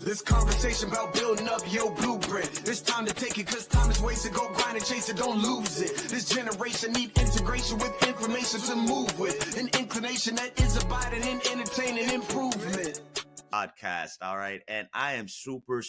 This conversation about building up your blueprint. It's time to take it because time is wasted. Go grind and chase it, don't lose it. This generation need integration with information to move with. An inclination that is abiding in entertaining improvement. Podcast. All right. And I am super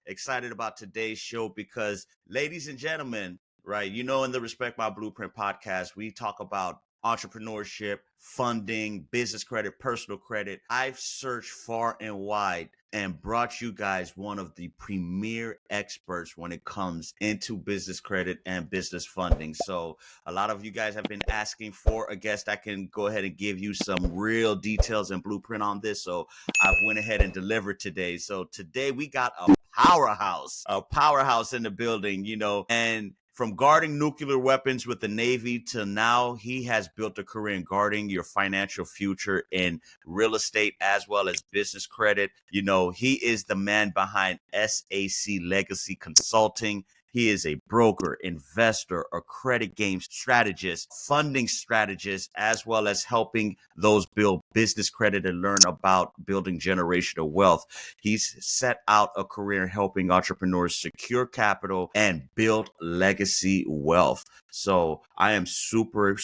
excited about today's show because, ladies and gentlemen, right, you know, in the Respect My Blueprint podcast, we talk about entrepreneurship, funding, business credit, personal credit. I've searched far and wide and brought you guys one of the premier experts when it comes into business credit and business funding. So a lot of you guys have been asking for a guest that can go ahead and give you some real details and blueprint on this. So I've went ahead and delivered today. So today we got a powerhouse in the building, you know, and from guarding nuclear weapons with the Navy to now, he has built a career in guarding your financial future in real estate as well as business credit. You know, he is the man behind SAC Legacy Consulting. He is a broker, investor, a credit game strategist, funding strategist, as well as helping those build business credit and learn about building generational wealth. He's set out a career helping entrepreneurs secure capital and build legacy wealth. So I am super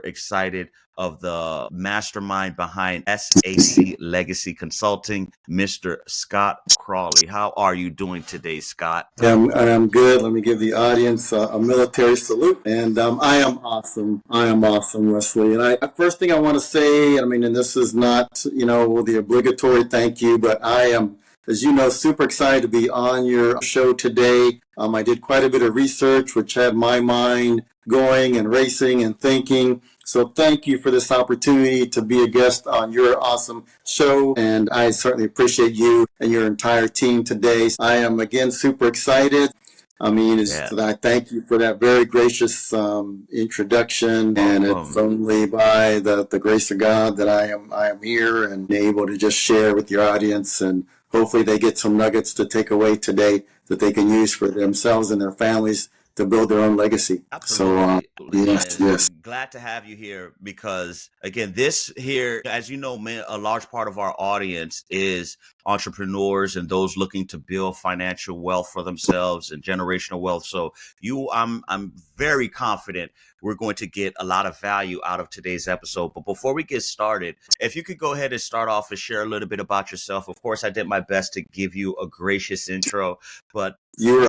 excited of the mastermind behind SAC Legacy Consulting, Mr. Scott Crawley. How are you doing today, Scott? I'm good. Let me give the audience a military salute. And I am awesome. Wesley. And first thing I want to say, I mean, and this is not, you know, the obligatory thank you, but I am, as you know, super excited to be on your show today. I did quite a bit of research, which had my mind going and racing and thinking. So thank you for this opportunity to be a guest on your awesome show. And I certainly appreciate you and your entire team today. I am, again, super excited. I mean, I thank you for that very gracious introduction. And it's only by the grace of God that I am here and able to just share with your audience. And hopefully they get some nuggets to take away today that they can use for themselves and their families to build their own legacy. Absolutely. So, yes. Glad to have you here because, again, this here, as you know, man, a large part of our audience is entrepreneurs and those looking to build financial wealth for themselves and generational wealth. So I'm very confident we're going to get a lot of value out of today's episode. But before we get started, if you could go ahead and start off and share a little bit about yourself. Of course, I did my best to give you a gracious intro, but you're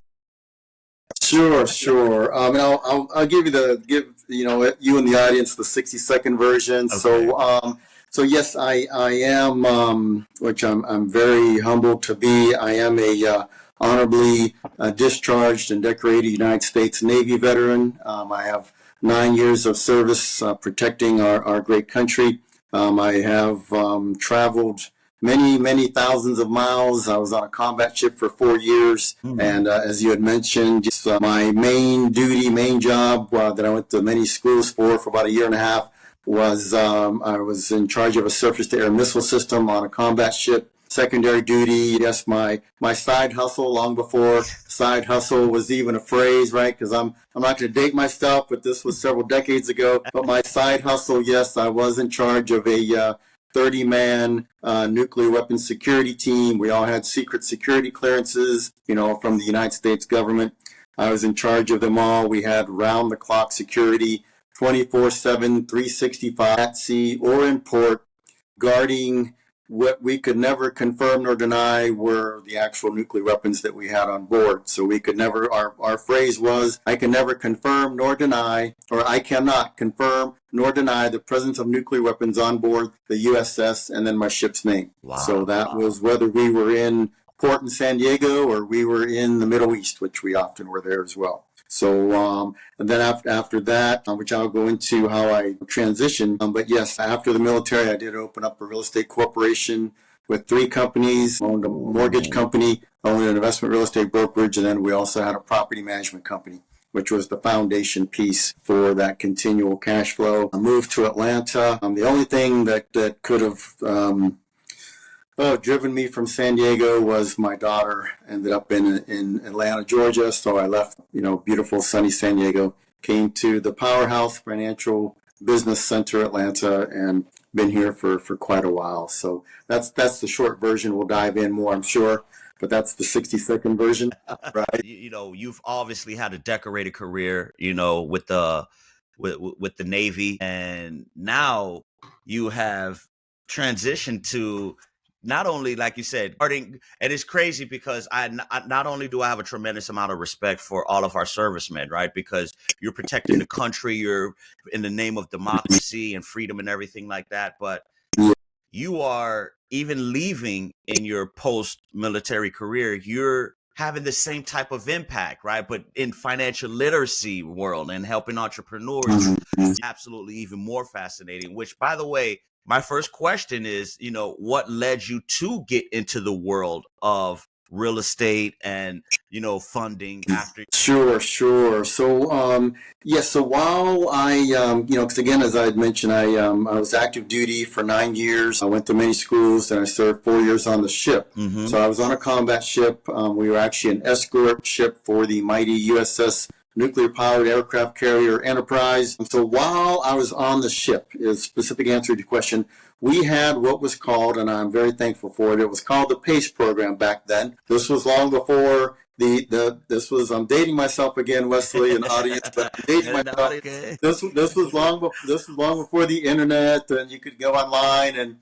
Sure. And I'll give you and the audience the 60-second version. Okay. So yes, I am, which I'm very humbled to be. I am a honorably discharged and decorated United States Navy veteran. I have 9 years of service protecting our great country. I have traveled many thousands of miles. I was on a combat ship for 4 years. Mm-hmm. And as you had mentioned, my main job that I went to many schools for about a year and a half was I was in charge of a surface-to-air missile system on a combat ship. Secondary duty, yes, my side hustle, long before side hustle was even a phrase, right? Because I'm not going to date myself, but this was several decades ago. But my side hustle, yes, I was in charge of a 30-man nuclear weapons security team. We all had secret security clearances, from the United States government. I was in charge of them all. We had round-the-clock security, 24/7, 365 at sea or in port, guarding what we could never confirm nor deny were the actual nuclear weapons that we had on board. So we could never, our phrase was, I can never confirm nor deny, or I cannot confirm nor deny the presence of nuclear weapons on board the USS and then my ship's name. Wow. So that was whether we were in port in San Diego or we were in the Middle East, which we often were there as well. So, and then after that, which I'll go into how I transitioned. But yes, after the military, I did open up a real estate corporation with 3 companies, owned a mortgage company, owned an investment real estate brokerage, and then we also had a property management company, which was the foundation piece for that continual cash flow. I moved to Atlanta. The only thing that could have driven me from San Diego was my daughter ended up in Atlanta, Georgia. So I left, beautiful sunny San Diego, came to the powerhouse financial business center, Atlanta, and been here for quite a while. So that's the short version. We'll dive in more, I'm sure, but that's the 60-second version, right? You've obviously had a decorated career, with the Navy, and now you have transitioned to not only, like you said, starting, and it's crazy because I not only do I have a tremendous amount of respect for all of our servicemen, right? Because you're protecting the country, you're in the name of democracy and freedom and everything like that, but you are even leaving in your post-military career, you're having the same type of impact, right? But in financial literacy world and helping entrepreneurs, absolutely even more fascinating, which, by the way, my first question is, what led you to get into the world of real estate and, funding after? Sure. So, yes. So while because again, as I had mentioned, I was active duty for 9 years. I went to many schools and I served 4 years on the ship. Mm-hmm. So I was on a combat ship. We were actually an escort ship for the mighty USS nuclear-powered aircraft carrier Enterprise. So while I was on the ship, is specific answer to your question, we had what was called, and I'm very thankful for it, it was called the PACE program back then. This was long before I'm dating myself again, Wesley, and audience, but I'm dating myself. Okay. This was long before the internet, and you could go online and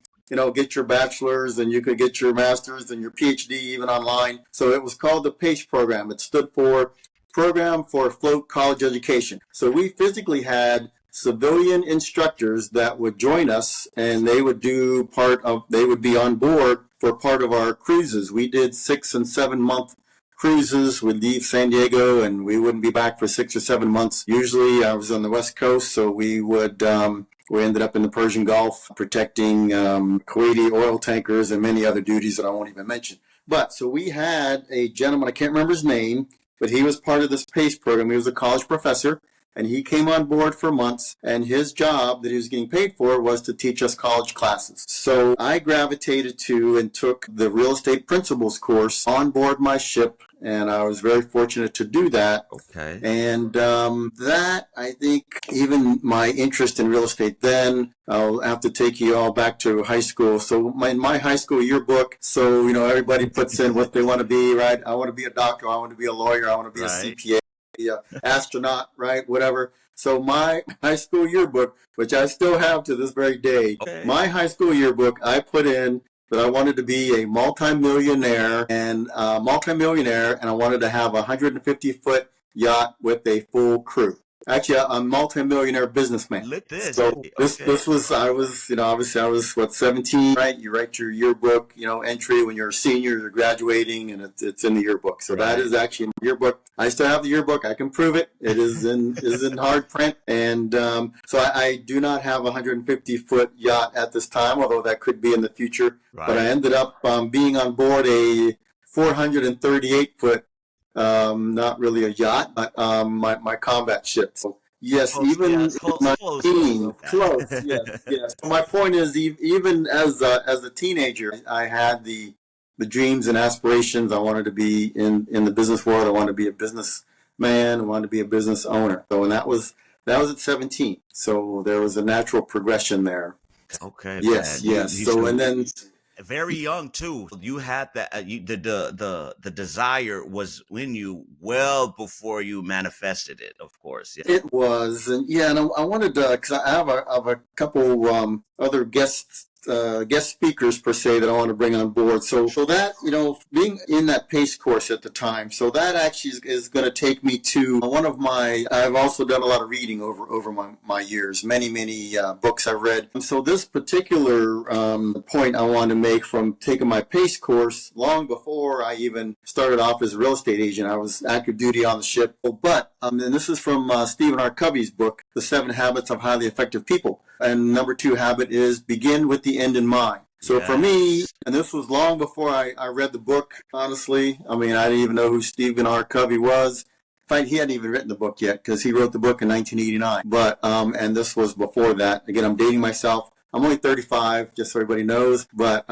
get your bachelor's, and you could get your master's and your PhD even online. So it was called the PACE program. It stood for Program for Afloat College Education. So we physically had civilian instructors that would join us, and they would be on board for part of our cruises. We did 6 and 7 month cruises. We'd leave San Diego and we wouldn't be back for 6 or 7 months. Usually I was on the West Coast, so we ended up in the Persian Gulf protecting Kuwaiti oil tankers and many other duties that I won't even mention. But so we had a gentleman, I can't remember his name, but he was part of this PACE program. He was a college professor, and he came on board for months, and his job that he was getting paid for was to teach us college classes. So I gravitated to and took the real estate principles course on board my ship, and I was very fortunate to do that. Okay. And that, I think, even my interest in real estate then, I'll have to take you all back to high school. So in my high school yearbook, so, everybody puts in what they want to be, right? I want to be a doctor, I want to be a lawyer, I want to be a CPA. Astronaut, right? Whatever. So my high school yearbook, which I still have to this very day, my high school yearbook, I put in that I wanted to be a multimillionaire, and I wanted to have a 150-foot yacht with a full crew. Actually, a multimillionaire businessman. Look this. So this was, obviously I was 17, right? You write your yearbook, entry when you're a senior, you're graduating, and it's in the yearbook. So that is actually in the yearbook. I still have the yearbook. I can prove it. It is in hard print. And so I do not have a 150-foot yacht at this time, although that could be in the future. Right. But I ended up being on board a 438-foot not really a yacht, but my combat ship. So yes, close, even my teens, close. Yes. So my point is, even as a teenager, I had the dreams and aspirations. I wanted to be in the business world. I wanted to be a businessman. I wanted to be a business owner. So, and that was at 17. So there was a natural progression there. Okay. Yes. So and then. Very young too. You had that. The desire was in you well before you manifested it. Of course, yeah. It was, and I wanted to, because I have a couple other guest speakers per se that I want to bring on board. So that, being in that PACE course at the time, so that actually is going to take me to one of I've also done a lot of reading over my years, many books I've read. And so this particular point I want to make from taking my PACE course long before I even started off as a real estate agent. I was active duty on the ship. But, and this is from Stephen R. Covey's book, The 7 Habits of Highly Effective People. And number 2 habit is begin with the end in mind. So for me, and this was long before I read the book, honestly. I mean, I didn't even know who Stephen R. Covey was. In fact, he hadn't even written the book yet because he wrote the book in 1989. But, and this was before that. Again, I'm dating myself. I'm only 35, just so everybody knows, but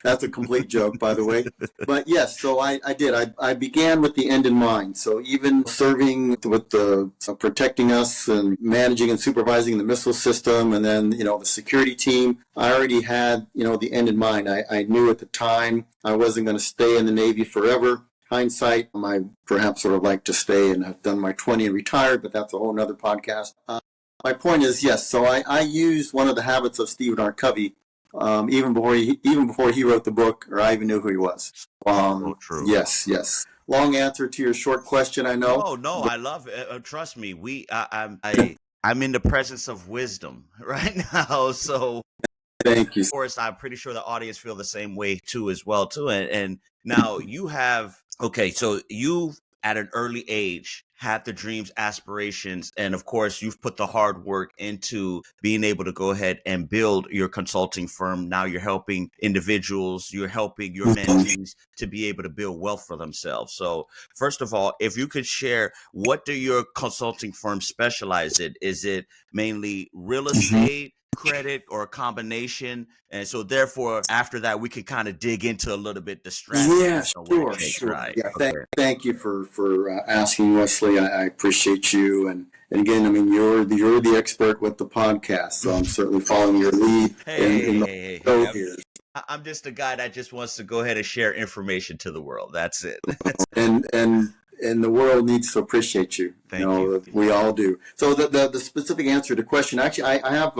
that's a complete joke, by the way. But yes, so I did. I began with the end in mind. So even serving with the protecting us and managing and supervising the missile system, and then, the security team, I already had, the end in mind. I knew at the time I wasn't going to stay in the Navy forever. Hindsight, I perhaps would have liked to stay and have done my 20 and retired, but that's a whole nother podcast. My point is, yes, so I used one of the habits of Stephen R. Covey, even before he wrote the book, or I even knew who he was. So true. Yes. Long answer to your short question, I know. Oh no, I love it. Trust me, I'm in the presence of wisdom right now. So thank you. Of course, I'm pretty sure the audience feel the same way too, as well too. And now you have, so you at an early age had the dreams, aspirations, and of course you've put the hard work into being able to go ahead and build your consulting firm. Now you're helping individuals, you're helping your mentees to be able to build wealth for themselves. So first of all, if you could share, what do your consulting firm specialize in? Is it mainly real estate, credit, or a combination? And so therefore, after that, we can kind of dig into a little bit the strategy. Yeah, sure. Right? Yeah, thank you for asking, Wesley. I appreciate you. And again, I mean, you're the expert with the podcast, so I'm certainly following your lead. Hey. I'm just a guy that just wants to go ahead and share information to the world. That's it. and the world needs to appreciate you. Thank you. We all do. So the specific answer to the question, actually, I have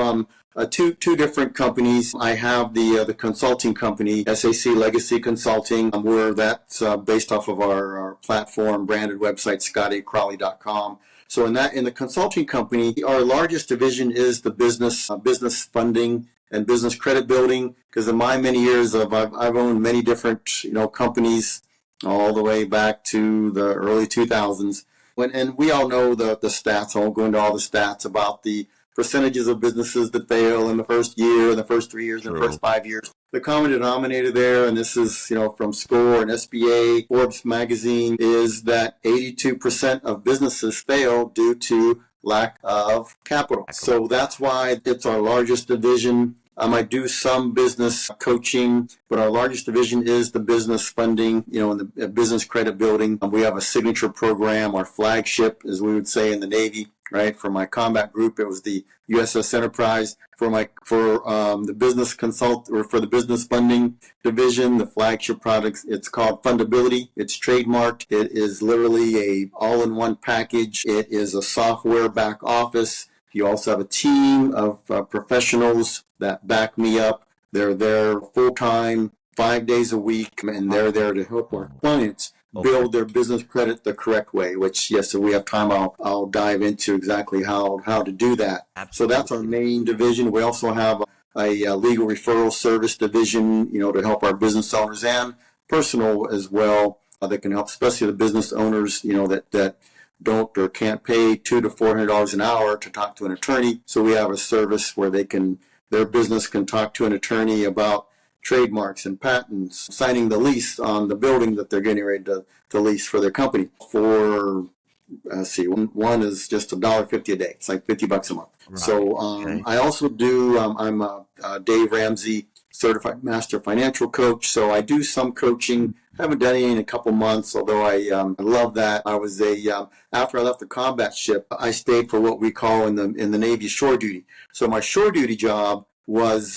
two different companies. I have the consulting company, SAC Legacy Consulting, where that's based off of our platform branded website, scottacrawley.com. So in the consulting company, our largest division is the business funding and business credit building, because in my many years I've owned many different companies all the way back to the early 2000s. And we all know the stats. I won't go into all the stats about the percentages of businesses that fail in the first year, the first 3 years, and the first 5 years. The common denominator there, and this is from SCORE and SBA, Forbes magazine, is that 82% of businesses fail due to lack of capital. So that's why it's our largest division. I do some business coaching, but our largest division is the business funding, and the business credit building. We have a signature program, our flagship, as we would say in the Navy, right? For my combat group, it was the USS Enterprise. For the business for the business funding division, the flagship product, it's called Fundability. It's trademarked. It is literally a all-in-one package. It is a software back office. You also have a team of professionals that back me up. They're there full-time, 5 days a week, and they're there to help our clients build their business credit the correct way, which, yes, if we have time, I'll dive into exactly how to do that. Absolutely. So that's our main division. We also have a legal referral service division, to help our business owners and personal as well, that can help, especially the business owners, that don't or can't pay $200 to $400 an hour to talk to an attorney. So we have a service where their business can talk to an attorney about trademarks and patents, signing the lease on the building that they're getting ready to lease for their company. For one is just $1.50 a day. It's like $50 a month. Right. So I also do. I'm a Dave Ramsey certified master financial coach. So I do some coaching. Haven't done any in a couple months, although I love that. I was after I left the combat ship, I stayed for what we call in the Navy shore duty. So my shore duty job was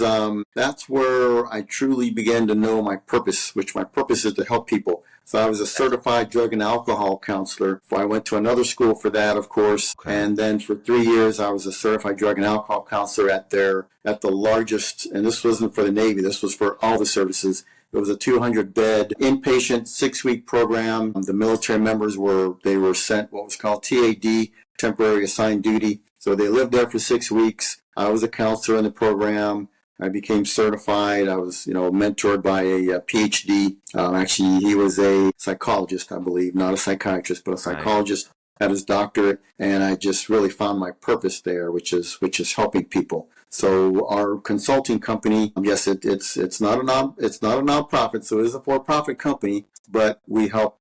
that's where I truly began to know my purpose, which my purpose is to help people. So I was a certified drug and alcohol counselor. I went to another school for that, of course, and then for 3 years I was a certified drug and alcohol counselor at the largest, and this wasn't for the Navy, this was for all the services. It was a 200-bed inpatient 6-week program. The military members were sent what was called TAD, temporary assigned duty. So they lived there for 6 weeks. I was a counselor in the program. I became certified. I was, mentored by a PhD. Actually, he was a psychologist, I believe, not a psychiatrist, but a psychologist. Had his doctorate, and I just really found my purpose there, which is helping people. So our consulting company, yes, it's not a nonprofit, so it is a for-profit company, but we help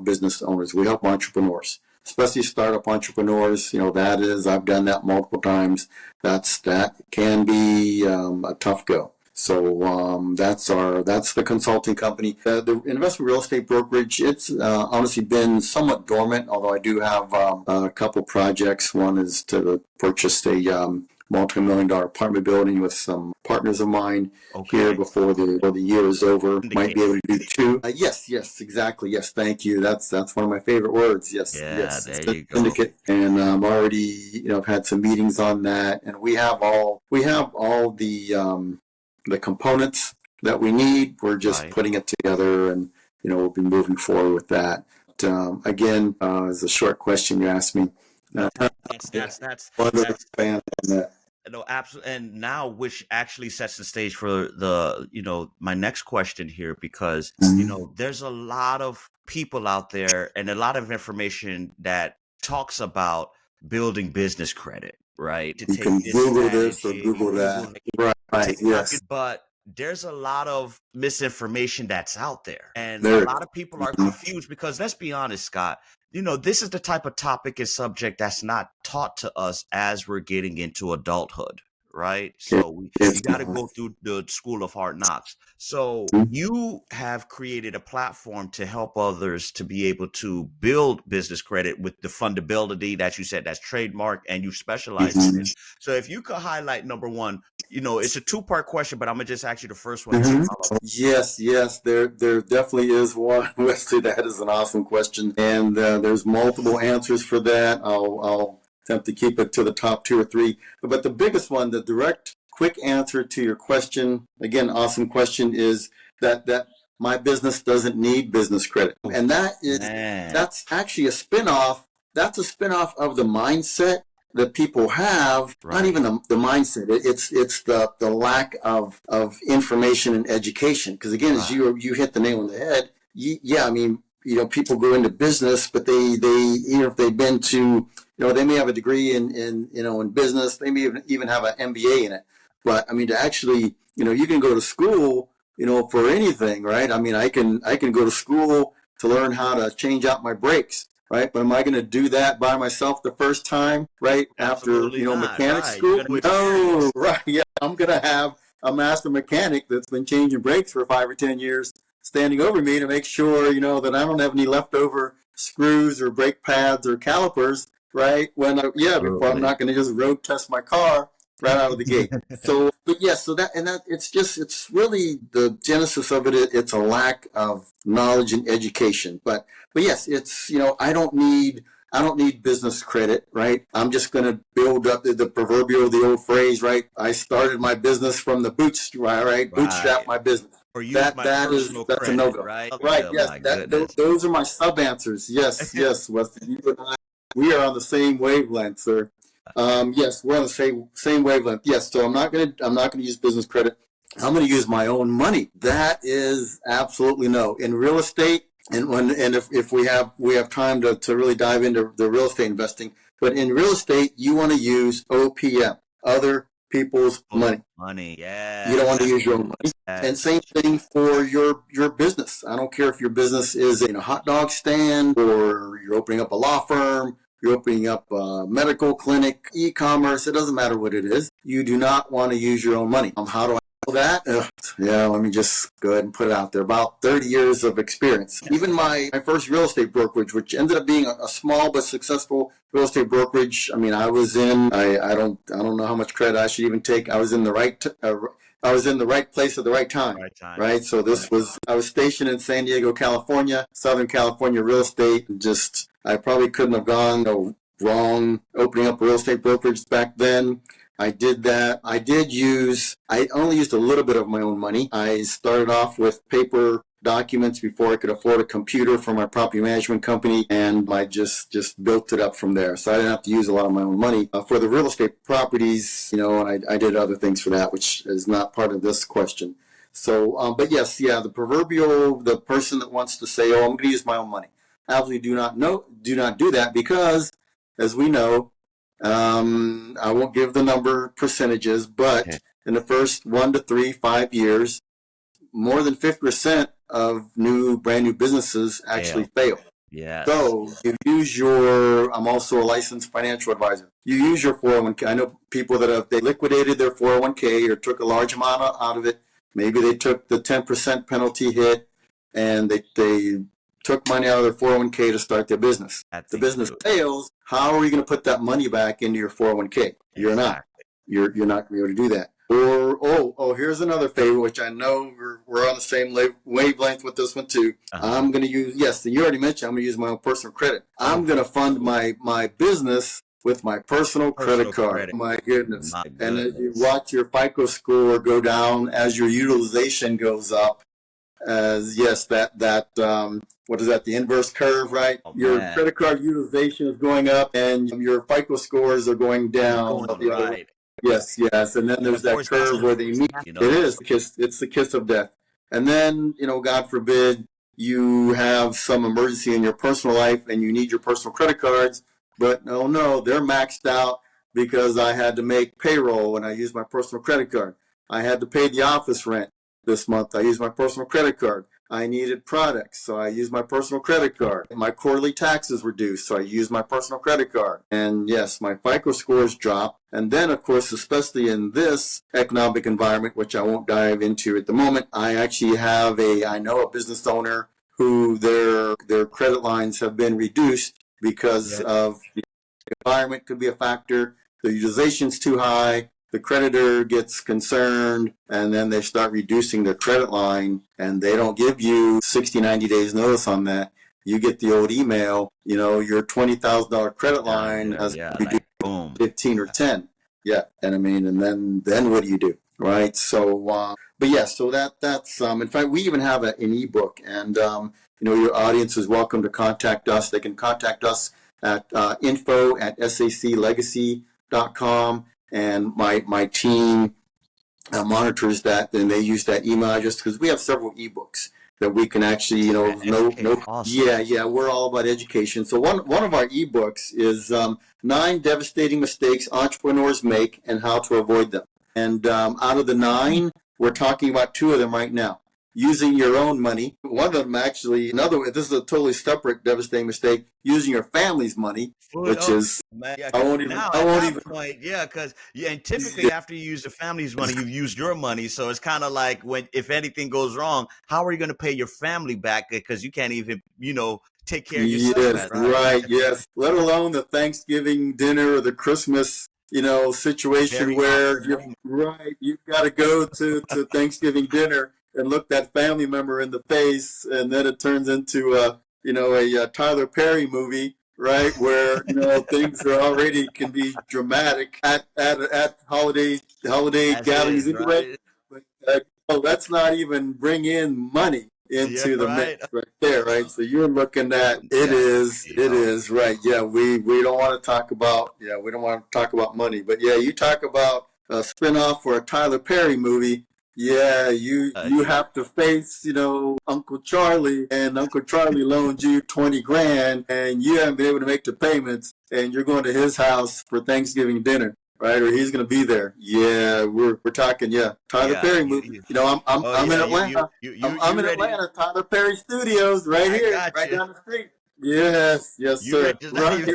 business owners, we help entrepreneurs. especially startup entrepreneurs. I've done that multiple times. That can be a tough go. So that's the consulting company. The investment real estate brokerage, it's honestly been somewhat dormant, although I do have a couple projects. One is to purchase a multi-million-dollar apartment building with some partners of mine here before the year is over. Might be able to do two. Yes, exactly. Yes, thank you. That's one of my favorite words. Yes, Yeah, there you go. Syndicate, and I'm already I've had some meetings on that, and we have all the components that we need. We're just putting it together, and we'll be moving forward with that. Again, as a short question you asked me. That's expand on that. No, absolutely. And now, which actually sets the stage for my next question here, because, there's a lot of people out there and a lot of information that talks about building business credit, right? You can Google this or Google that. Right. Yes. But there's a lot of misinformation that's out there. And a lot of people are confused because, let's be honest, Scott, this is the type of topic and subject that's not taught to us as we're getting into adulthood, right? So we got to go through the school of hard knocks. So you have created a platform to help others to be able to build business credit with the fundability that you said that's trademark, and you specialize in it. So if you could highlight, number one, it's a two-part question, but I'm gonna just ask you the first one. Yes, there definitely is one, Wesley. That is an awesome question, and there's multiple answers for that. I'll attempt to keep it to the top two or three, but the biggest one, the direct, quick answer to your question, again, awesome question, is that my business doesn't need business credit, and that's actually a spinoff. That's a spinoff of the mindset that people have, not even the mindset. It's the lack of information and education. Because again, as you hit the nail on the head. People go into business, but they even if they've been to, they may have a degree in business. They may even have an MBA in it. But to actually, you can go to school, for anything, right? I can go to school to learn how to change out my brakes. Right, but am I going to do that by myself the first time? Right, Absolutely after not. mechanic school? No, right. Yeah, I'm going to have a master mechanic that's been changing brakes for 5 or 10 years, standing over me to make sure that I don't have any leftover screws or brake pads or calipers. Right, before I'm not going to just road test my car right out of the gate. So it's really the genesis of it. It's a lack of knowledge and education. But yes, it's, I don't need business credit, right? I'm just going to build up the proverbial, the old phrase, right? I started my business from the bootstrap, right? Bootstrap my business. Or that's a no-go. Right? Right, yes. Those are my sub-answers. Yes, Wesley. You and I, we are on the same wavelength, sir. Yes, we're on the same wavelength. Yes, so I'm not gonna use business credit. I'm gonna use my own money. That is absolutely no. In real estate, if we have time to really dive into the real estate investing, but in real estate, you want to use OPM, other people's money. Yeah. You don't want to use your own money. And same thing for your business. I don't care if your business is in a hot dog stand, or you're opening up a law firm, you're opening up a medical clinic, e-commerce. It doesn't matter what it is. You do not want to use your own money. How do I know that? Let me just go ahead and put it out there. About 30 years of experience. Even my first real estate brokerage, which ended up being a small but successful real estate brokerage. I was in. I don't know how much credit I should even take. I was in the right. I was in the right place at the right time. Right. So I was stationed in San Diego, California, Southern California real estate. I probably couldn't have gone wrong opening up a real estate brokerage back then. I did that. I only used a little bit of my own money. I started off with paper documents before I could afford a computer for my property management company, and I just built it up from there. So I didn't have to use a lot of my own money for the real estate properties, and I did other things for that, which is not part of this question. So, but yes, the person that wants to say, I'm going to use my own money. Absolutely do not do that, because, as we know, I won't give the percentages, but in the first 1 to 3, 5 years, more than 50% of brand new businesses actually fail. Yes. So you use your, I'm also a licensed financial advisor. You use your 401k. I know people that have, they liquidated their 401k or took a large amount out of it. Maybe they took the 10% penalty hit and they took money out of their 401k to start their business. That's The business fails. How are you going to put that money back into your 401k? You're not. exactly. You're not going to be able to do that. Or here's another favorite, which I know we're on the same wavelength with this one too. I'm going to use, yes, you already mentioned, I'm going to use my own personal credit. I'm going to fund my business with my personal credit card. My goodness. And as you watch your FICO score go down as your utilization goes up, as yes, that what is that? The inverse curve, right? Your credit card utilization is going up, and your FICO scores are going down. The other way. Yes, and then there's that curve where they meet. It is because it's the kiss of death. And then God forbid you have some emergency in your personal life and you need your personal credit cards, but no, they're maxed out because I had to make payroll and I used my personal credit card. I had to pay the office rent this month. I used my personal credit card. I needed products, so I used my personal credit card. My quarterly taxes were due, so I used my personal credit card. And yes, my FICO scores dropped. And then, of course, especially in this economic environment, which I won't dive into at the moment, I actually I know a business owner who their credit lines have been reduced because of the environment could be a factor. The utilization's too high. The creditor gets concerned, and then they start reducing their credit line, and they don't give you 60, 90 days notice on that. You get the old email, your $20,000 credit line has reduced to 15 or 10. Yeah, and I mean, and then what do you do, right? So, but yeah, so that's in fact, we even have an ebook, and your audience is welcome to contact us. They can contact us at info@saclegacy.com. And my team monitors that, and they use that email address because we have several ebooks that we can actually, awesome. We're all about education. So one of our ebooks is 9 devastating mistakes entrepreneurs make and how to avoid them. And out of the 9, we're talking about 2 of them right now. Using your own money. One of them actually, this is a totally separate devastating mistake, using your family's money, which is, I won't even. Because and typically after you use the family's money, you've used your money. So it's kind of like if anything goes wrong, how are you going to pay your family back? Because you can't even, take care of yourself. Yes, right, yes. Let alone the Thanksgiving dinner or the Christmas situation where you've got to go to Thanksgiving dinner and look that family member in the face, and then it turns into a Tyler Perry movie, right? Where things are already can be dramatic at holiday gatherings anyway. But let's not even bring in money into the mix right there, right? So you're looking at it is right. Yeah, we don't want to talk about money, but yeah, you talk about a spinoff for a Tyler Perry movie. Yeah, you have to face, Uncle Charlie, and Uncle Charlie loaned you 20 grand, and you haven't been able to make the payments, and you're going to his house for Thanksgiving dinner, right? Or he's going to be there. Yeah, we're talking. Yeah, Tyler Perry movie. I'm in Atlanta. I'm in Atlanta. Tyler Perry Studios, right here, right down the street. Yes, sir. Right.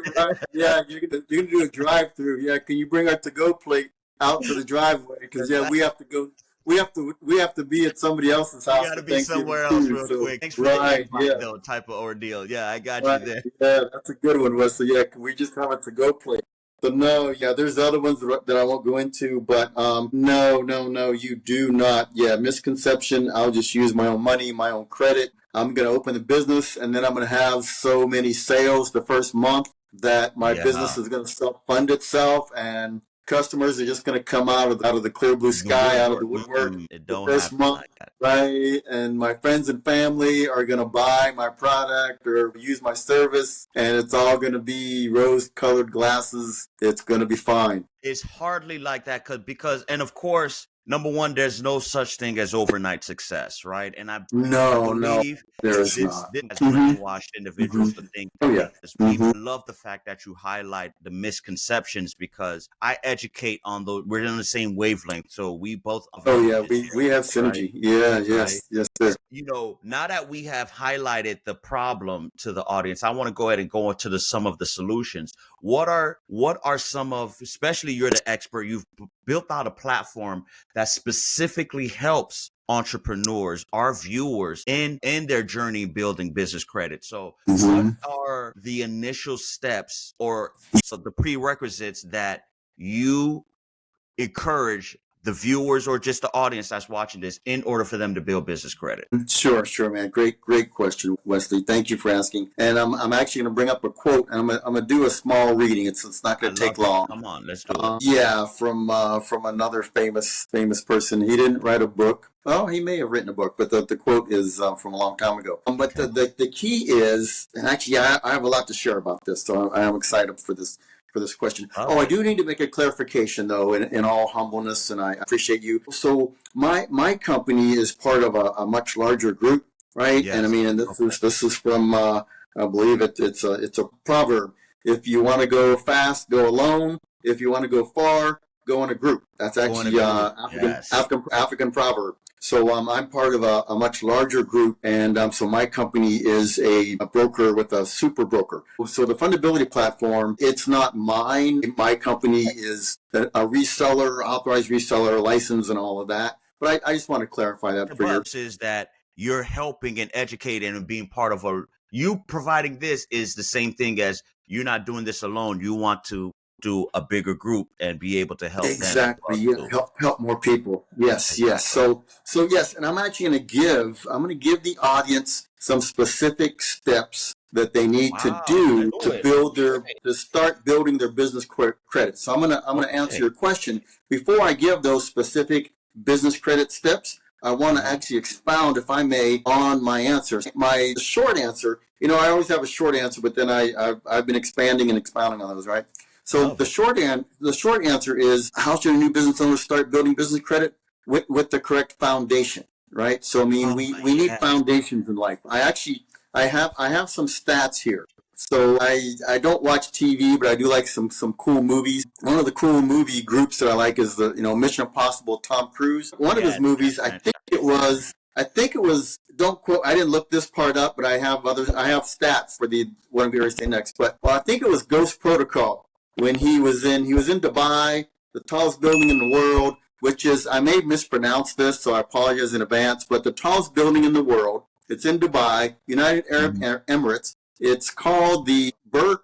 Yeah, you're gonna do a drive-through. Yeah, can you bring our to-go plate out to the driveway? Because we have to go. We have to be at somebody else's house. You got to be somewhere else real quick. Thanks for the invite, though, type of ordeal. Yeah, I got you there. Yeah, that's a good one, Wesley. Yeah, we just have a to-go plate. So no, there's other ones that I won't go into, but no, you do not. Yeah, misconception. I'll just use my own money, my own credit. I'm going to open a business, and then I'm going to have so many sales the first month that my business is going to self-fund itself, and customers are just going to come out of the clear blue sky, out of the woodwork the first month, right? And my friends and family are going to buy my product or use my service, and it's all going to be rose-colored glasses. It's going to be fine. It's hardly like that because, and of course, number one, there's no such thing as overnight success, right? And I No, believe there is this not. has Mm-hmm. brainwashed individuals to think Oh, that yeah. because we Mm-hmm. love the fact that you highlight the misconceptions because I educate on the we're on the same wavelength, so we both Oh, yeah. advantages We here, have right? synergy. Yeah. Right. Yes, sir. Now that we have highlighted the problem to the audience, I want to go ahead and go into some of the solutions. What are some of, especially you're the expert, you've built out a platform that specifically helps entrepreneurs, our viewers, in their journey building business credit. So what Mm-hmm. are the initial steps or so the prerequisites that you encourage the viewers or just the audience that's watching this in order for them to build business credit? Sure, man. Great question, Wesley. Thank you for asking. And I'm actually going to bring up a quote, and I'm gonna do a small reading. It's not I going to take love it. long. Come on, let's do it. Yeah, from another famous person. He didn't write a book. Oh, he may have written a book, but the quote is from a long time ago. But Okay. the key is, and actually I have a lot to share about this, so I am excited for this question. Love I it. do need to make a clarification though, in all humbleness, and I appreciate you. So my company is part of a much larger group, right? And I Yes. mean, and this is from I believe it's a proverb. If you want to go fast, go alone. If you want to go far, go in a group. That's Go in a actually group. Yes. African proverb. So I'm part of a much larger group, and so my company is a broker with a super broker. So the fundability platform, it's not mine. My company is a reseller, authorized reseller, license, and all of that. But I just want to clarify that for your. Is that you're helping and educating and being part of you providing this is the same thing as you're not doing this alone. You want to do a bigger group and be able to help Exactly. them. Yeah. Help more people. Yes. Exactly. So yes, and I'm actually going to give the audience some specific steps that they need to do to build to start building their business credit. So I'm going to answer your question. Before I give those specific business credit steps, I want to actually expound, if I may, on my answers. My short answer, I always have a short answer, but then I've been expanding and expounding on those, right? So the short answer is, how should a new business owner start building business credit? With the correct foundation, right? So I mean, we need foundations in life. I have some stats here. So I don't watch TV, but I do like some cool movies. One of the cool movie groups that I like is the Mission Impossible, Tom Cruise. One of his movies, I think it was, don't quote, I didn't look this part up, but I have stats for what I'm going to say next. But I think it was Ghost Protocol when he was in Dubai, the tallest building in the world, which is, I may mispronounce this, so I apologize in advance, but the tallest building in the world. It's in Dubai, United Arab Emirates. It's called the Burj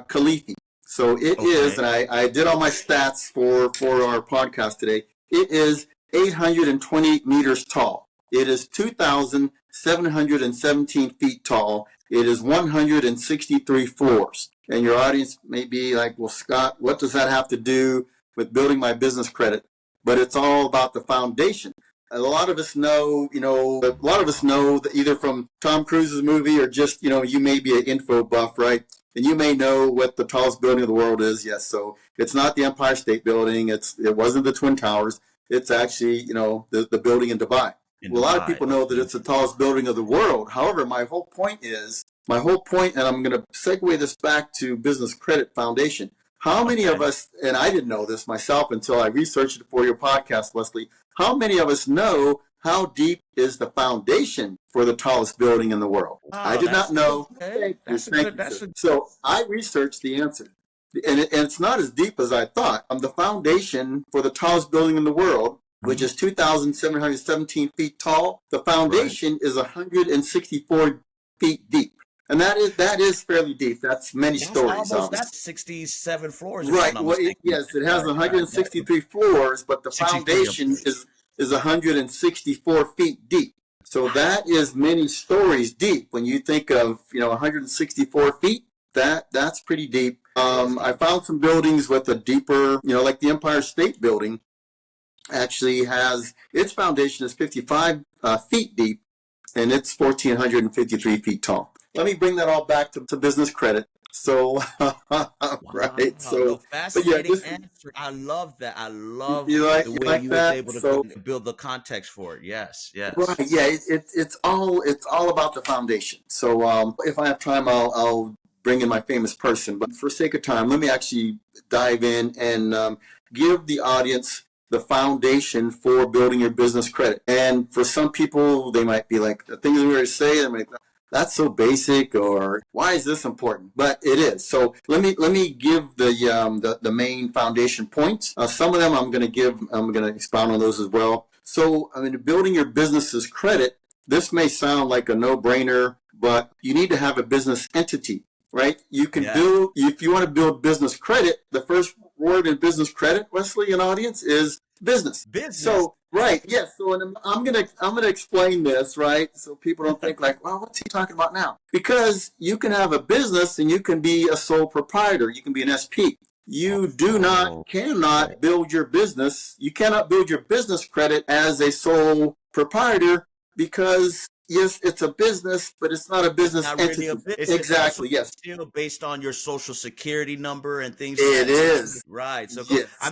Khalifa. So it is, and I did all my stats for our podcast today. It is 828 meters tall. It is 2,717 feet tall. It is 163 floors. And your audience may be like, well, Scott, what does that have to do with building my business credit? But it's all about the foundation. A lot of us know that either from Tom Cruise's movie or just, you may be an info buff, right? And you may know what the tallest building in the world is. Yes. So it's not the Empire State Building. It wasn't the Twin Towers. It's actually, the building in Dubai. A lot of people know that it's the tallest building of the world. However, my whole point, and I'm going to segue this back to Business Credit Foundation. How many of us, and I didn't know this myself until I researched it for your podcast, Wesley, how many of us know how deep is the foundation for the tallest building in the world? I did not know. So I researched the answer. And it's not as deep as I thought. The foundation for the tallest building in the world, which is 2,717 feet tall, the foundation is 164 feet deep. And that is fairly deep. That's many stories. That's 67 floors. Right. Well, yes, it has 163 floors, but the foundation is 164 feet deep. So that is many stories deep. When you think of 164 feet, that's pretty deep. I found some buildings with a deeper, like the Empire State Building, actually has its foundation is 55 feet deep, and it's 1,453 feet tall. let me bring that all back to business credit. So, right. Wow, no, So, but yeah, fascinating just answer. I love that. I love the you way like you was that. able to So, build the context for it. Yes, right. yes. Yeah. It's all about the foundation. So, if I have time, I'll bring in my famous person. But for sake of time, let me actually dive in and give the audience the foundation for building your business credit. And for some people, they might be like, the things we're going to say, they might, that's so basic, or why is this important? But it is. So let me give the main foundation points. Some of them I'm going to expound on those as well. So I mean, building your business's credit. This may sound like a no-brainer, but you need to have a business entity, right? You can build, if you want to build business credit, the first word in business credit, Wesley, and audience, is business. Business. So, right, yes. So I'm gonna explain this, right? So people don't think like, well, what's he talking about now? Because you can have a business and you can be a sole proprietor. You can be an SP. You cannot build your business. You cannot build your business credit as a sole proprietor, because yes, it's a business, but it's not a business entity. Really exactly. Yes. Still based on your social security number and things. It is. Right. So yes. I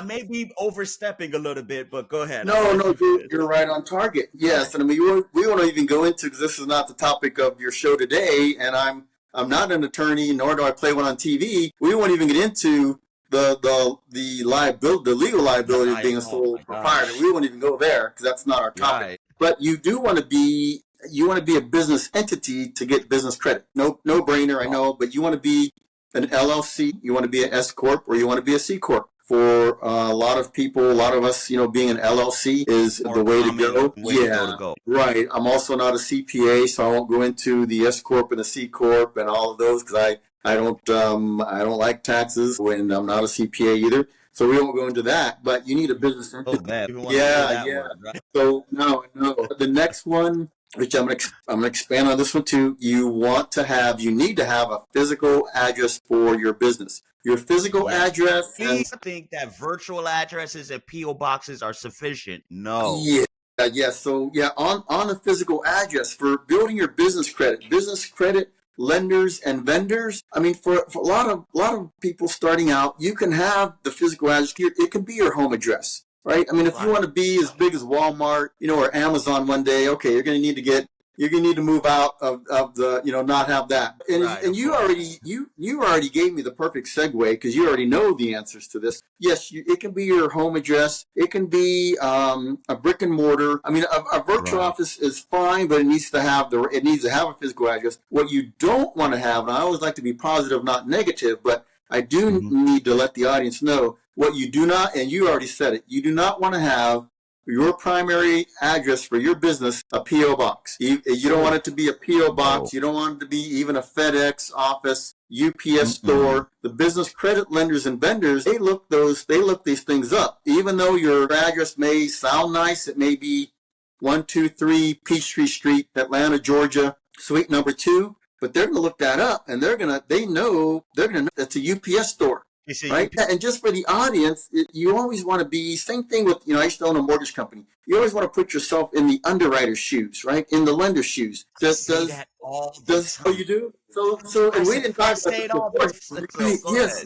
may be overstepping a little bit, but go ahead. No, you're right on target. Yes, and I mean we won't even go into, because this is not the topic of your show today, and I'm not an attorney, nor do I play one on TV. We won't even get into the liability, the legal liability of being a sole proprietor. We won't even go there, because that's not our topic. Right. But you do want to be a business entity to get business credit. No brainer, I know, but you want to be an LLC, you want to be an S corp, or you want to be a C corp. For a lot of people, a lot of us, being an LLC is the way to go. Yeah, right. I'm also not a CPA, so I won't go into the S corp and the C corp and all of those, because I don't like taxes, and I'm not a CPA either. So we won't go into that. But you need a business entity. Oh man, yeah. Right? So no. The next one, which I'm gonna expand on this one too. You need to have a physical address for your business. Your physical address. Please think that virtual addresses and PO boxes are sufficient. No. Yeah. So on a physical address for building your business credit, lenders and vendors. I mean, for a lot of people starting out, you can have the physical address. It can be your home address. Right? I mean, if you want to be as big as Walmart, or Amazon one day, okay, you're going to need to move out of the, not have that. And you already gave me the perfect segue, because you already know the answers to this. Yes, it can be your home address. It can be a brick and mortar. I mean, a virtual office is fine, but it needs to have a physical address. What you don't want to have, and I always like to be positive, not negative, but I do need to let the audience know what you do not, and you already said it, you do not want to have your primary address for your business a P.O. box. You don't want it to be a P.O. box. You don't want it to be even a FedEx office, UPS store. The business credit lenders and vendors, they look these things up. Even though your address may sound nice, it may be 123 Peachtree Street, Atlanta, Georgia, suite number 2, but they're going to look that up, and they're going to know it's a UPS store. Right? And just for the audience, you always want to be, same thing with, I used to own a mortgage company. You always want to put yourself in the underwriter's shoes, right? In the lender's shoes. Does oh, you do? So and we didn't talk about this.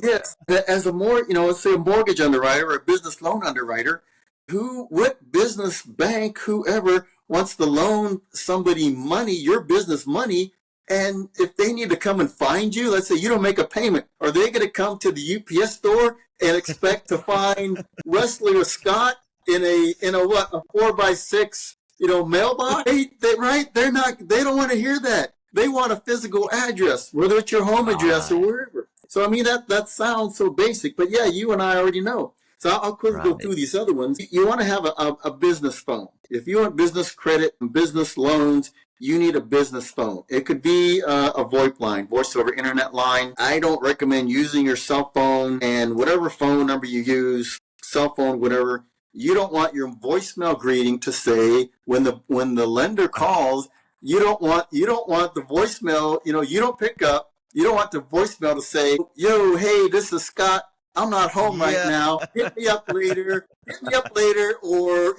Yes. As a let's say a mortgage underwriter or a business loan underwriter, what business bank, whoever wants to loan somebody money, your business money, and if they need to come and find you, let's say you don't make a payment, are they going to come to the UPS store and expect to find Wesley or Scott in a 4x6, mailbox? Right? They don't want to hear that. They want a physical address, whether it's your home address or wherever. So I mean, that sounds so basic, but yeah, you and I already know. So I'll quickly go through these other ones. You want to have a business phone. If you want business credit and business loans, you need a business phone. It could be a VoIP line, voice over internet line. I don't recommend using your cell phone, and whatever phone number you use, cell phone, whatever, you don't want your voicemail greeting to say when the lender calls, you don't want the voicemail, you don't pick up. You don't want the voicemail to say, yo, hey, this is Scott. I'm not home right now. Hit me up later. Hit me up later, or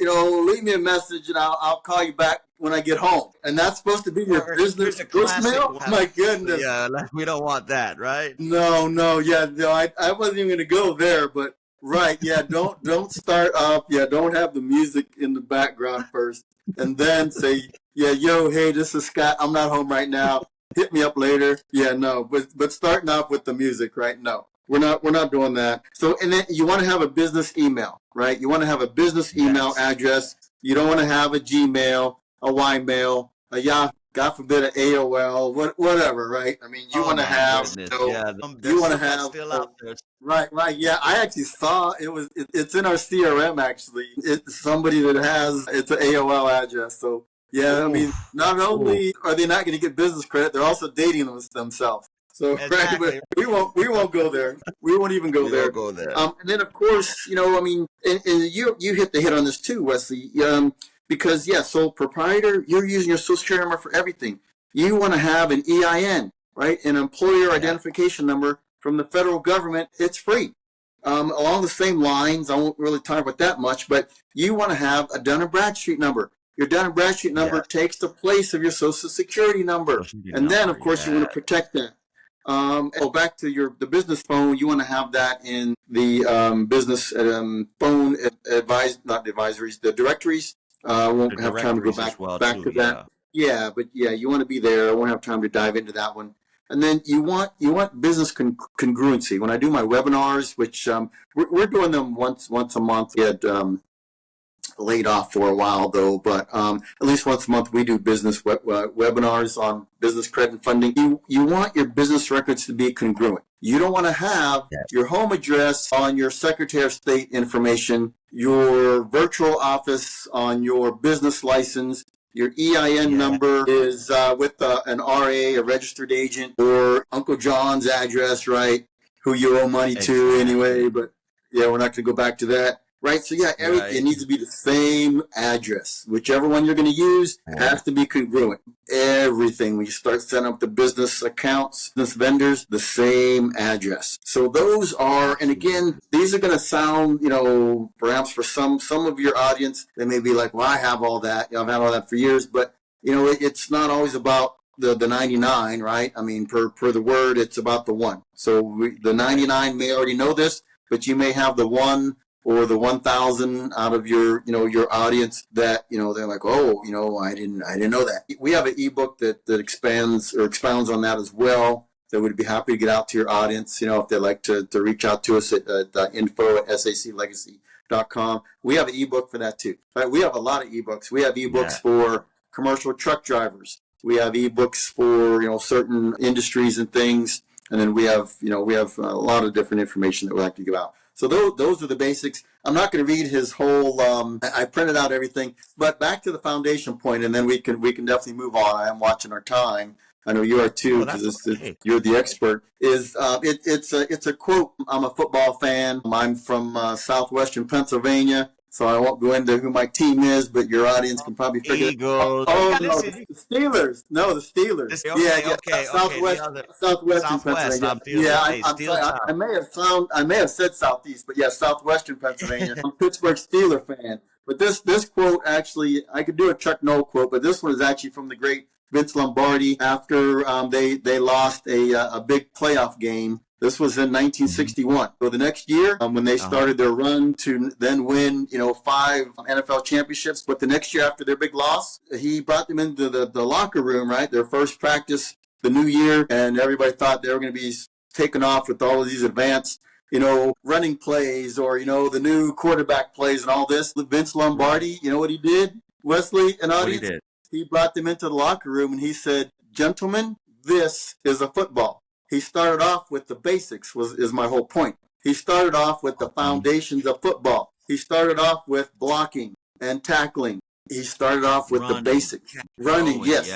leave me a message and I'll call you back when I get home. And that's supposed to be your business voicemail? My goodness. Yeah, we don't want that, right? No, I wasn't even gonna go there, but right, yeah, don't start off, don't have the music in the background first, and then say, yeah, yo, hey, this is Scott. I'm not home right now. Hit me up later. Yeah, no, but starting off with the music, right? No, we're not doing that. So, and then you want to have a business email, right? You want to have a business email address. You don't want to have a Gmail, a Ymail, a Yahoo. God forbid an AOL, whatever, right? I mean, you want to have, you want to have, still out there. Right. Yeah, I actually saw it's in our CRM actually. It's somebody that it's an AOL address. So yeah, I mean, not only are they not going to get business credit, they're also dating themselves. So exactly. Right, we won't go there. We won't even go there. Go there. And then of course, I mean, and you hit the hit on this too, Wesley. Because, so proprietor, you're using your social security number for everything. You want to have an EIN, right? An employer identification number from the federal government. It's free. Along the same lines, I won't really talk about that much, but you want to have a Dun & Bradstreet number. Your Dun & Bradstreet number takes the place of your social security number. And then, of course, you want to protect that. Back to the business phone, you want to have that in the business phone not advisories, the directories. I won't have time to go back to that. Yeah, but you want to be there. I won't have time to dive into that one. And then you want business congruency. When I do my webinars, which we're doing them once a month. We had laid off for a while though, but at least once a month we do business webinars on business credit and funding. You want your business records to be congruent. You don't want to have your home address on your Secretary of State information, your virtual office on your business license, your EIN number is with an RA, a registered agent, or Uncle John's address, right, who you owe money to anyway, but we're not going to go back to that. Right, so everything it needs to be the same address. Whichever one you're going to use has to be congruent. Everything, when you start setting up the business accounts, business vendors, the same address. So those are, and again, these are going to sound, perhaps for some of your audience, they may be like, well, I have all that. I've had all that for years, but it's not always about the 99, right? I mean, per the word, it's about the one. So the 99 may already know this, but you may have the one or the 1,000 out of your audience that, they're like, I didn't know that. We have an ebook that expounds on that as well. That would be happy to get out to your audience, if they'd like to reach out to us at info@saclegacy.com. We have an ebook for that too. Right? We have a lot of ebooks. We have ebooks for commercial truck drivers. We have ebooks for, certain industries and things. And then we have a lot of different information that we like to give out. So those are the basics. I'm not going to read his whole. I printed out everything, but back to the foundation point, and then we can definitely move on. I am watching our time. I know you are too, because you're the expert. It's a quote. I'm a football fan. I'm from southwestern Pennsylvania, so I won't go into who my team is, but your audience can probably figure it out. Oh, no, the Steelers. No, the Steelers. Okay. Southwestern Pennsylvania. I'm sorry. I may have said Southeast, but southwestern Pennsylvania. I'm a Pittsburgh Steeler fan. But this quote, actually, I could do a Chuck Noll quote, but this one is actually from the great Vince Lombardi after they lost a big playoff game. This was in 1961. So the next year, when they started their run to then win, 5 NFL championships, but the next year after their big loss, he brought them into the locker room, right? Their first practice, the new year, and everybody thought they were going to be taken off with all of these advanced, running plays or, the new quarterback plays and all this. Vince Lombardi, you know what he did, Wesley and audience? He brought them into the locker room and he said, gentlemen, this is a football. He started off with the basics, is my whole point. He started off with the foundations of football. He started off with blocking and tackling. He started off with the basics. Running, yes.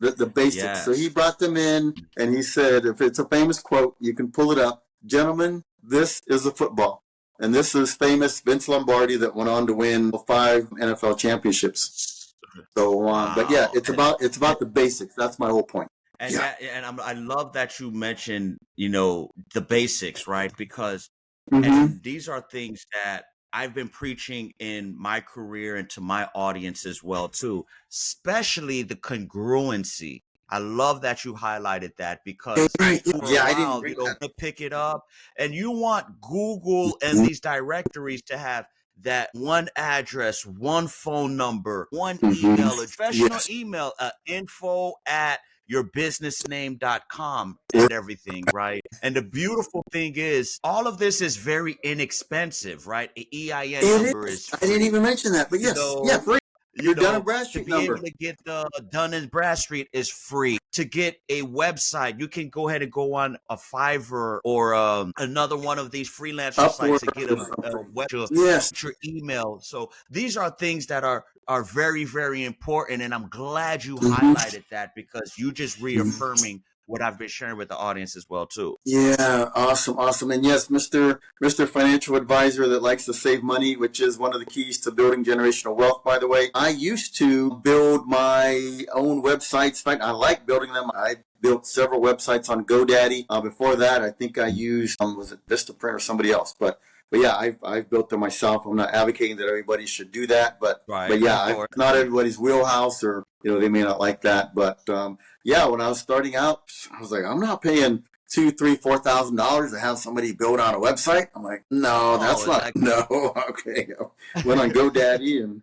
The basics. Yes. So he brought them in and he said, if it's a famous quote, you can pull it up. Gentlemen, this is a football. And this is famous Vince Lombardi that went on to win 5 NFL championships. So, but it's about the basics. That's my whole point. And I love that you mentioned, the basics, right? Because Mm-hmm. and these are things that I've been preaching in my career and to my audience as well too, especially the congruency. I love that you highlighted that because Right. for a Yeah, I didn't while bring you don't that. want to pick it up and you want Google and Mm-hmm. these directories to have that one address, one phone number, one Mm-hmm. email, a professional Yes. email, info at yourbusinessname.com and everything, right? And the beautiful thing is, all of this is very inexpensive, right? The EIN It number is. is I didn't free. even mention that, but You yes. Yeah, know, free. you Your Dun and know, to Bradstreet be able number. to get the Dun and Bradstreet is free. To get a website, you can go ahead and go on a Fiverr or another one of these freelancer sites Upward to get or a something. web, Yes. your email. So these are things that are very, very important. And I'm glad you Mm-hmm. highlighted that because you just reaffirming what I've been sharing with the audience as well too. Yeah, awesome, awesome. And yes, Mr. Financial Advisor that likes to save money, which is one of the keys to building generational wealth, by the way. I used to build my own websites. In fact, I like building them. I built several websites on GoDaddy. Before that, I think I used, was it Vistaprint or somebody else? But yeah, I've built them myself. I'm not advocating that everybody should do that, but Right. yeah, Of course. not everybody's wheelhouse, or they may not like that. But yeah, when I was starting out, I was like, I'm not paying $2,000, $3,000, $4,000 to have somebody build on a website. I'm like, no, Oh, that's not, exactly. no. Okay. Went on GoDaddy and,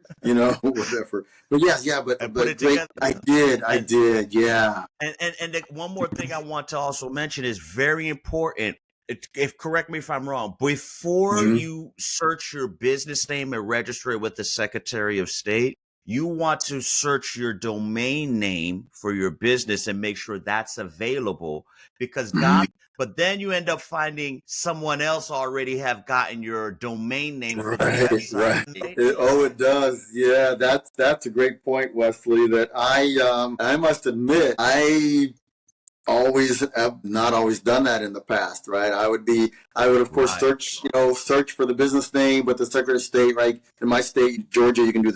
whatever. But yeah, And put but it great. together. I And did. Yeah. one more thing I want to also mention is very important. If correct me if I'm wrong, before Mm-hmm. you search your business name and register it with the Secretary of State, you want to search your domain name for your business and make sure that's available because Mm-hmm. but then you end up finding someone else already have gotten your domain name for your Right, website. right. It does. Yeah, that's a great point, Wesley. That I must admit, I always have not always done that in the past, right? I would of course Right. search for the business name with the Secretary of State, right? In my state, Georgia, you can do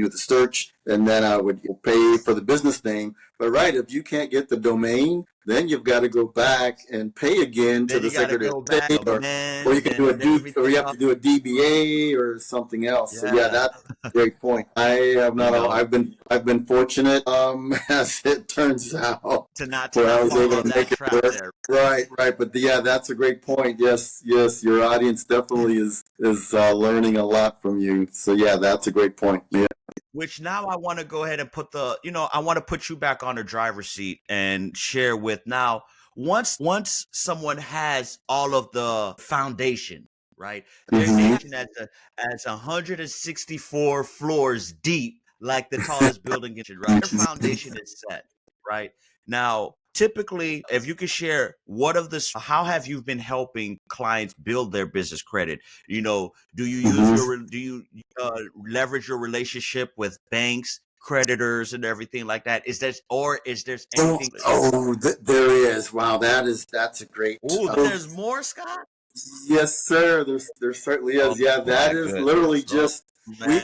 the search, and then I would pay for the business name. But right, if you can't get the domain, then you've got to go back and pay again to Then the you got to Secretary of go back, State, or you amend, can do and or you everything have else. to do a DBA or something else. So yeah, Yeah. that's a great point. I have You not. know, I've been fortunate, as it turns out, to where I not was able follow to that make it trap work. there. Right, right. But yeah, that's a great point. Yes, yes. Your audience definitely is learning a lot from you. So yeah, that's a great point. Yeah. Which now I want to go ahead and I want to put you back on the driver's seat and share with now once someone has all of the foundation, right? Their Mm-hmm. nation as 164 floors deep, like the tallest building in, right? Their foundation is set, right? Now, typically, if you could share how have you been helping clients build their business credit? Do you use Mm-hmm. do you leverage your relationship with banks, creditors, and everything like that? Is there anything? There is. Wow, that's a great. Oh, there's more, Scott. Yes, sir. There certainly Oh is. Yeah, that my is literally goodness. Oh just man.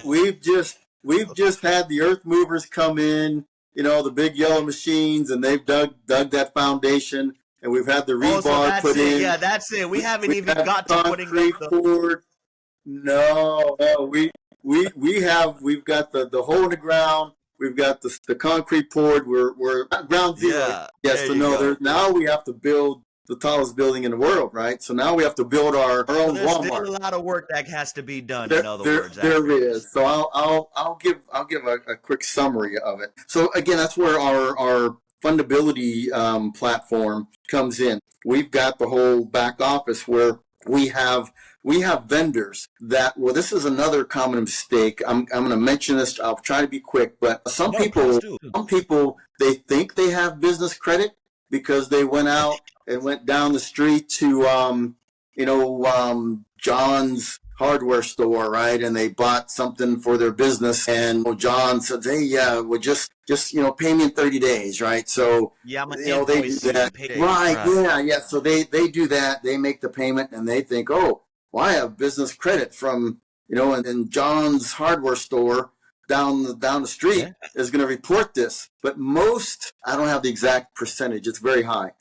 we've just had the earth movers come in, the big yellow machines, and they've dug that foundation, and we've had the Oh, so rebar that's put it. in. Yeah, that's it. We haven't We even have got to putting up concrete the. poured. No, no, we've got the hole in the ground. We've got the concrete poured. We're at ground zero. Yeah, Yes, there so you no, go. now we have to build the tallest building in the world, right? So now we have to build our So own there's still Walmart. a lot of work that has to be done. In other words, There after this. is. So I'll give a quick summary of it. So again, that's where our fundability platform comes in. We've got the whole back office where we have vendors that, well, this is another common mistake. I'm going to mention this. I'll try to be quick, but No, please do. some people, they think they have business credit because they went out and went down the street to, John's hardware store, right? And they bought something for their business, and John said, "Hey, yeah, well, just pay me in 30 days, right?" So, Yeah, I'm gonna they do invoice you that, and pay days, right? right? Yeah, yeah. So they do that. They make the payment, and they think, "Oh, well, I have business credit from in John's hardware store." down the street is going to report this. But most, I don't have the exact percentage. It's very high.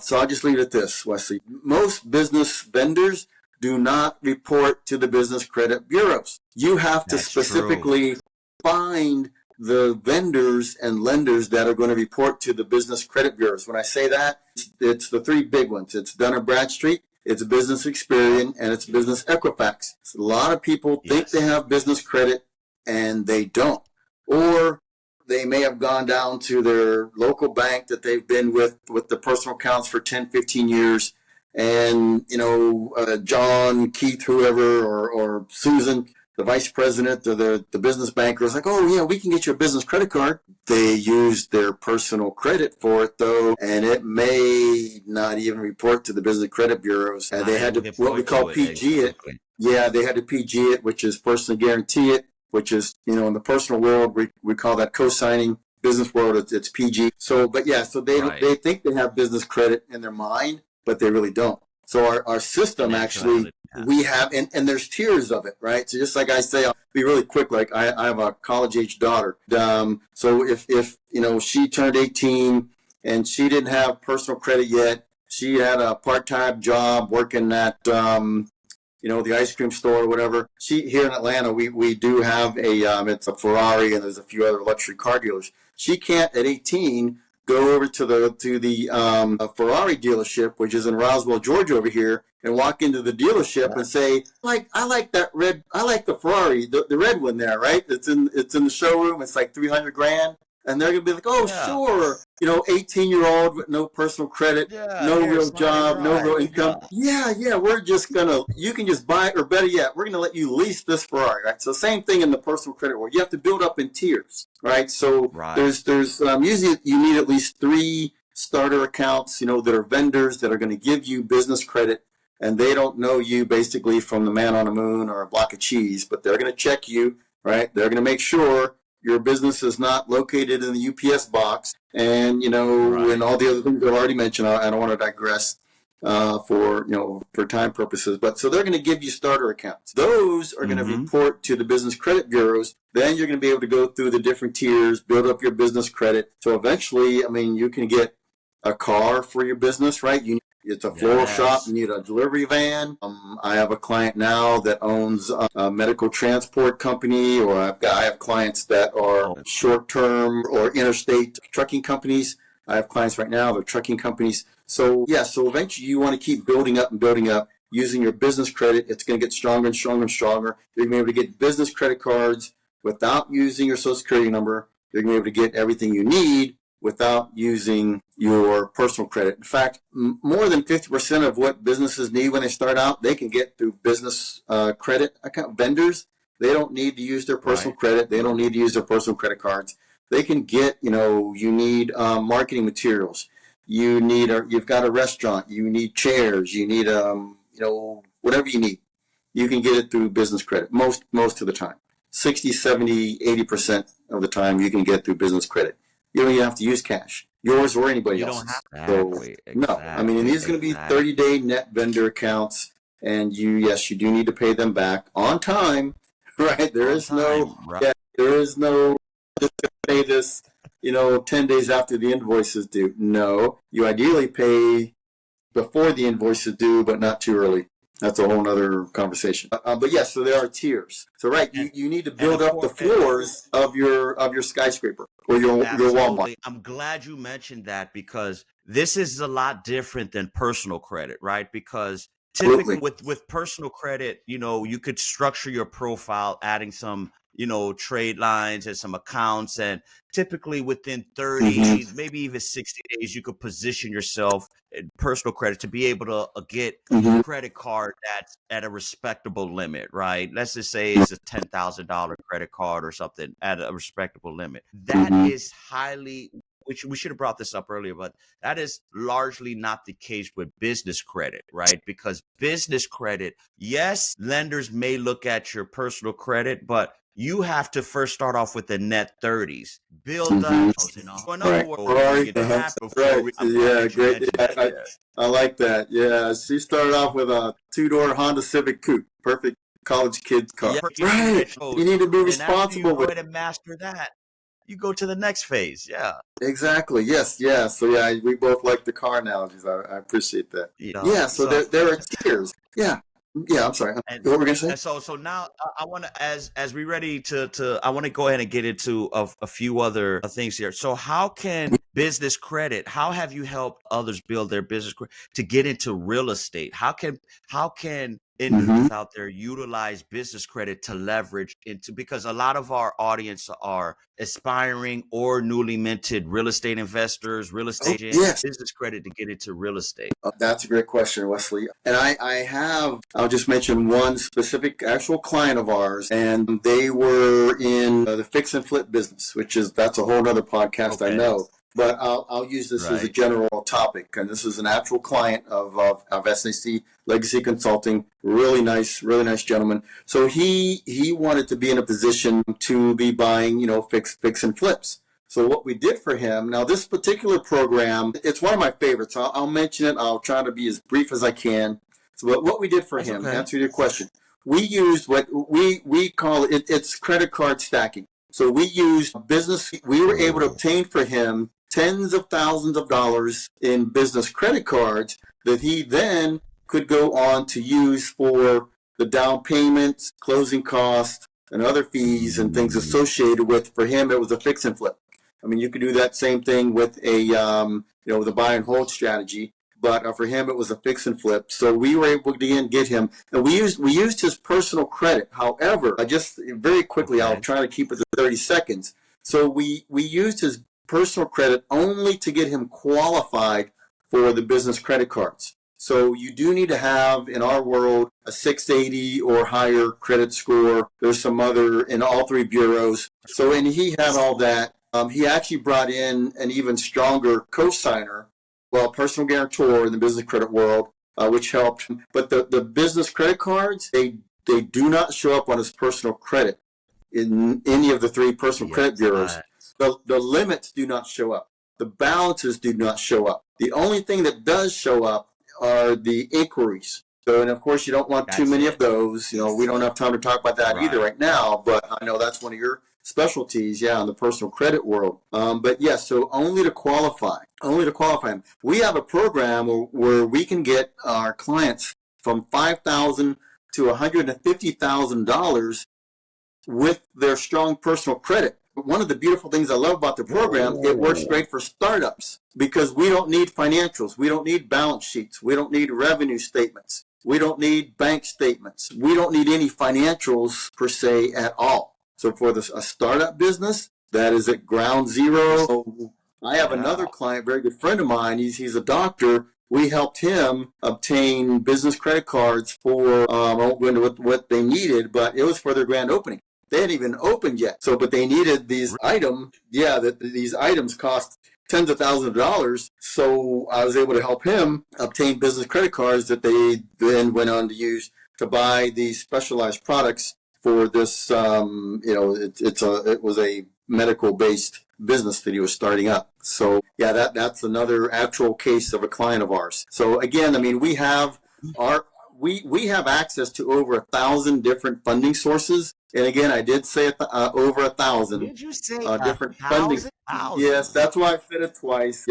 So I'll just leave it at this, Wesley. Most business vendors do not report to the business credit bureaus. You have to specifically find the vendors and lenders that are going to report to the business credit bureaus. When I say that, it's the three big ones. It's Dun & Bradstreet, it's Business Experian, and it's Business Equifax. So a lot of people think they have business credit and they don't. Or they may have gone down to their local bank that they've been with the personal accounts for 10, 15 years. And, John, Keith, whoever, or Susan, the vice president or the business banker is like, oh, yeah, we can get you a business credit card. They use their personal credit for it, though, and it may not even report to the business credit bureaus. And they had to, what we call PG it. Yeah, they had to PG it, which is personally guarantee it, which is, in the personal world, we call that co-signing. Business world, it's PG. So, but yeah, so they think they have business credit in their mind, but they really don't. So our system actually, we have, and there's tiers of it, right? So just like I say, I'll be really quick. Like I have a college-age daughter. So if she turned 18 and she didn't have personal credit yet, she had a part-time job working at, the ice cream store or whatever. Here in Atlanta, we do have it's a Ferrari, and there's a few other luxury car dealers. She can't at 18 go over to the Ferrari dealership, which is in Roswell, Georgia, over here, and walk into the dealership and say, I like that red, I like the Ferrari, the red one there, right? It's in the showroom. It's like $300,000, and they're gonna be like, oh, sure, 18-year-old with no personal credit, no real job, no real income. Yeah, we're just you can just buy it, or better yet, we're gonna let you lease this Ferrari, right? So same thing in the personal credit world. You have to build up in tiers, right? So there's usually you need at least 3 starter accounts, that are vendors that are going to give you business credit, and they don't know you basically from the man on the moon or a block of cheese, but they're going to check you, right? They're going to make sure your business is not located in the UPS box, and and all the other things I've already mentioned. I don't want to digress for time purposes, but so they're going to give you starter accounts. Those are going to report to the business credit bureaus. Then you're going to be able to go through the different tiers, build up your business credit. So eventually, you can get a car for your business, right? It's a floral shop. You need a delivery van. I have a client now that owns a medical transport company, or I have clients that are short-term or interstate trucking companies. I have clients right now that are trucking companies. So so eventually you want to keep building up and building up using your business credit. It's going to get stronger and stronger and stronger. You're going to be able to get business credit cards without using your social security number. You're going to be able to get everything you need without using your personal credit. In fact, more than 50% of what businesses need when they start out, they can get through business credit account vendors. They don't need to use their personal credit. They don't need to use their personal credit cards. They can get, you need marketing materials. You've got a restaurant. You need chairs. You need, whatever you need. You can get it through business credit most of the time. 60, 70, 80% of the time you can get through business credit. You don't even have to use cash, yours or anybody else's. No, and these are going to be 30-day net vendor accounts, and you do need to pay them back on time, right? There is no just pay this, 10 days after the invoice is due. No, you ideally pay before the invoice is due, but not too early. That's a whole other conversation. But yes, so there are tiers. So you need to build up the floors of your skyscraper or your Walmart. I'm glad you mentioned that, because this is a lot different than personal credit, right? Because typically with personal credit, you could structure your profile, adding some trade lines and some accounts, and typically within 30, maybe even 60 days, you could position yourself in personal credit to be able to get a credit card that's at a respectable limit, right? Let's just say it's a $10,000 credit card or something at a respectable limit. That is highly, which we should have brought this up earlier, but that is largely not the case with business credit, right? Because business credit, yes, lenders may look at your personal credit, but you have to first start off with the net 30s. Build that. Yeah, great. I like that. Yeah, she started off with a 2-door Honda Civic Coupe. Perfect college kid's car. Yeah, Right. You need to be and after you responsible go with ahead and master that, you go to the next phase. Yeah. Exactly. Yes. Yeah. So yeah, we both like the car analogies. I appreciate that. You know, Yeah. So there are tiers. Yeah. Yeah. I'm sorry. and What were we gonna say? so now I want to, as we ready to I want to go ahead and get into a few other things here. So how can business credit, how have you helped others build their business credit to get into real estate? How can Mm-hmm. individuals out there utilize business credit to leverage into, because a lot of our audience are aspiring or newly minted real estate investors, real Oh, estate agents, yes. business credit to get into real estate. That's a great question, Wesley. And I'll just mention one specific actual client of ours, and they were in the fix and flip business, that's a whole other podcast, I Okay. know. But I'll use this as a Right. general topic. And this is an actual client of SAC Legacy Consulting. Really nice gentleman. So he wanted to be in a position to be buying, fix and flips. So what we did for him, now this particular program, it's one of my favorites. I'll mention it. I'll try to be as brief as I can. So what we did for That's him, okay. answer your question, we used what we call it's credit card stacking. So we were able to obtain for him tens of thousands of dollars in business credit cards that he then could go on to use for the down payments, closing costs, and other fees and things associated with. For him, it was a fix and flip. I mean, you could do that same thing with with a buy and hold strategy, but for him, it was a fix and flip. So we were able to get him, and we used his personal credit. However, I just very quickly, Okay. I'll try to keep it to 30 seconds. So we used his personal credit only to get him qualified for the business credit cards. So you do need to have, in our world, a 680 or higher credit score. There's some other in all three bureaus. So, and he had all that. He actually brought in an even stronger co-signer, personal guarantor in the business credit world, which helped. But the business credit cards, they do not show up on his personal credit in any of the three personal credit bureaus. The limits do not show up. The balances do not show up. The only thing that does show up are the inquiries. So, and of course, you don't want too many of those. We don't have time to talk about that either right now, but I know that's one of your specialties, in the personal credit world. But yes, so only to qualify them. We have a program where we can get our clients from $5,000 to $150,000 with their strong personal credit. One of the beautiful things I love about the program, it works great for startups because we don't need financials. We don't need balance sheets. We don't need revenue statements. We don't need bank statements. We don't need any financials per se at all. So for a startup business, that is at ground zero. So I have another client, very good friend of mine. He's a doctor. We helped him obtain business credit cards for, I won't go into what they needed, but it was for their grand opening. They hadn't even opened yet. So, but they needed these items. These items cost tens of thousands of dollars. So I was able to help him obtain business credit cards that they then went on to use to buy these specialized products for this. It was a medical based business that he was starting up. So that's another actual case of a client of ours. So again, I mean, we have access to over 1,000 different funding sources. And again, I did say over 1,000. Did you say different funding? Yes, that's why I said it twice.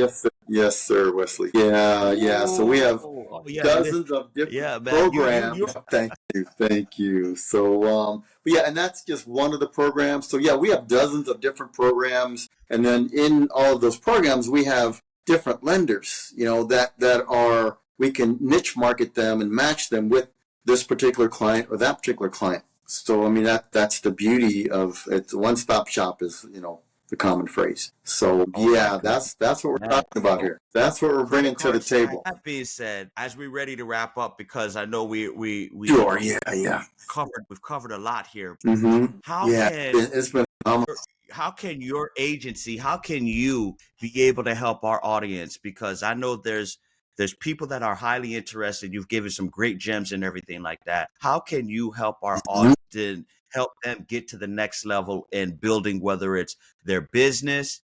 Yes, sir, Wesley. Yeah. So we have dozens of different programs. Thank you. So, and that's just one of the programs. So we have dozens of different programs, and then in all of those programs, we have different lenders. That are, we can niche market them and match them with this particular client or that particular client. So, I mean, that's the beauty of it. One-stop shop is, the common phrase. So, that's what we're talking about here. That's what we're bringing to the table. That being said, as we're ready to wrap up, because I know we sure, we've covered a lot here. Mm-hmm. How can your agency, how can you be able to help our audience? Because I know there's people that are highly interested. You've given some great gems and everything like that. How can you help our audience and help them get to the next level in building, whether it's their business,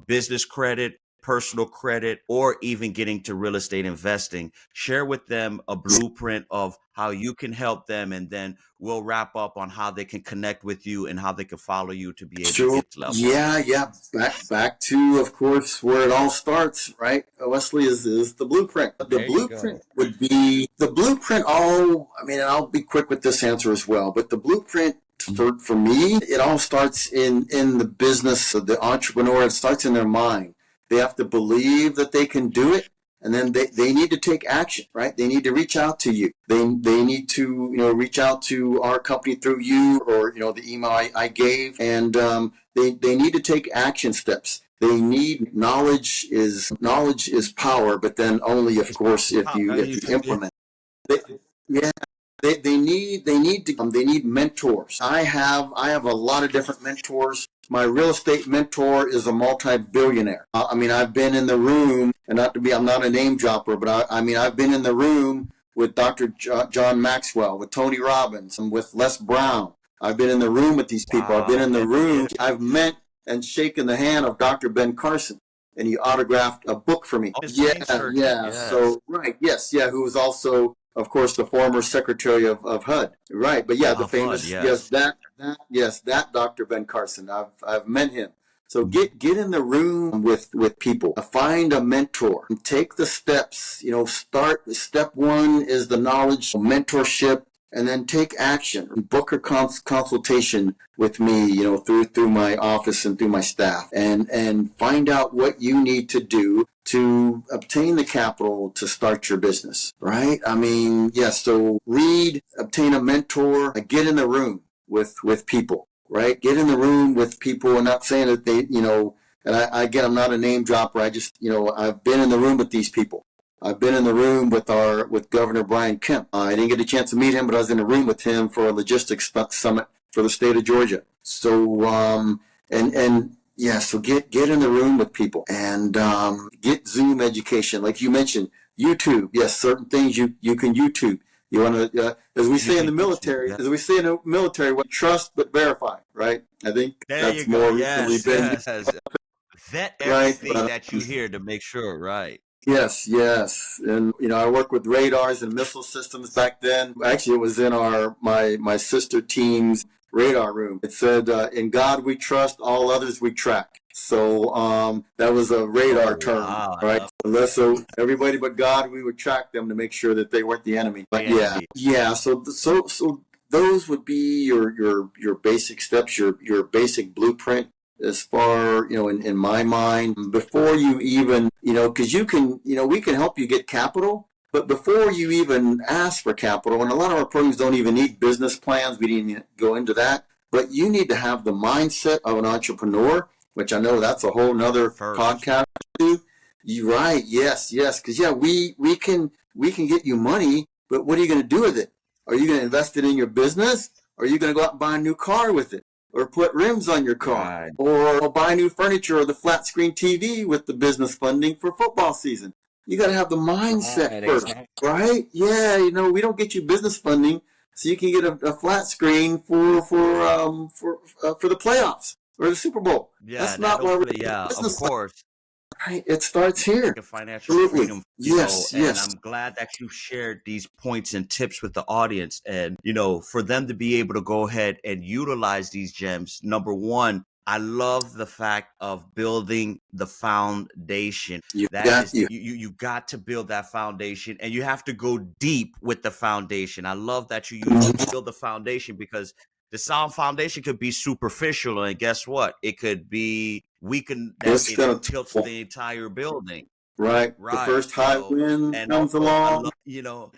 business credit, personal credit, or even getting to real estate investing. Share with them a blueprint of how you can help them, and then we'll wrap up on how they can connect with you and how they can follow you to be able to Sure. get to level. Yeah. Back to, of course, where it all starts, right? Wesley, is the blueprint. The blueprint would be the blueprint. And I'll be quick with this answer as well. But the blueprint for me, it all starts in the business of the entrepreneur. It starts in their mind. They have to believe that they can do it. And then they need to take action, right? They need to reach out to you. They need to, reach out to our company through you, or, the email I gave. And they need to take action steps. They need knowledge is power, but then only, of course, if you implement. They need mentors. I have a lot of different mentors. My real estate mentor is a multi-billionaire. I've been in the room, and I'm not a name dropper, but I've been in the room with Dr. John Maxwell, with Tony Robbins, and with Les Brown. I've been in the room with these people. Wow. I've been in the room. I've met and shaken the hand of Dr. Ben Carson, and he autographed a book for me. Yeah. So, right. Yes. Yeah. Who was also, of course, the former secretary of HUD. Right. But yeah, the famous, that Dr. Ben Carson. I've met him. So get in the room with people. Find a mentor. Take the steps. Step one is the knowledge, mentorship, and then take action. Book a consultation with me, through my office and through my staff, and find out what you need to do to obtain the capital to start your business, right? So read, obtain a mentor, get in the room with people, right? Get in the room with people. I'm not saying that they, and I'm not a name dropper. I just, I've been in the room with these people. I've been in the room with Governor Brian Kemp. I didn't get a chance to meet him, but I was in the room with him for a logistics summit for the state of Georgia. So, so get in the room with people, and get Zoom education. Like you mentioned, YouTube. Yes, certain things you can YouTube. You want to, as we say in the military, what trust but verify, right? I think that's more recently been. Vet everything that you hear to make sure, right? Yes. And, I worked with radars and missile systems back then. Actually, it was in my sister team's radar room. It said, in God we trust, all others we track. So that was a radar term, right? So everybody but God, we would track them to make sure that they weren't the enemy. But So those would be your basic steps, your basic blueprint. As far, in my mind, before you even, because we can help you get capital, but before you even ask for capital, and a lot of our programs don't even need business plans, we didn't even go into that, but you need to have the mindset of an entrepreneur, which I know that's a whole nother podcast. You're right. Yes. Because we can get you money, but what are you going to do with it? Are you going to invest it in your business? Or are you going to go out and buy a new car with it? Or put rims on your car, or buy new furniture, or the flat screen TV with the business funding for football season. You got to have the mindset first, right? Yeah, we don't get you business funding so you can get a flat screen for the playoffs or the Super Bowl. Yeah, that's not what we're of course. Right, it starts here. Financial freedom. Yes. And I'm glad that you shared these points and tips with the audience. And, for them to be able to go ahead and utilize these gems. Number one, I love the fact of building the foundation. You got to build that foundation, and you have to go deep with the foundation. I love that you build the foundation, because the sound foundation could be superficial, and guess what? It could be weakened. It tilts the entire building. Right. The first high wind comes along.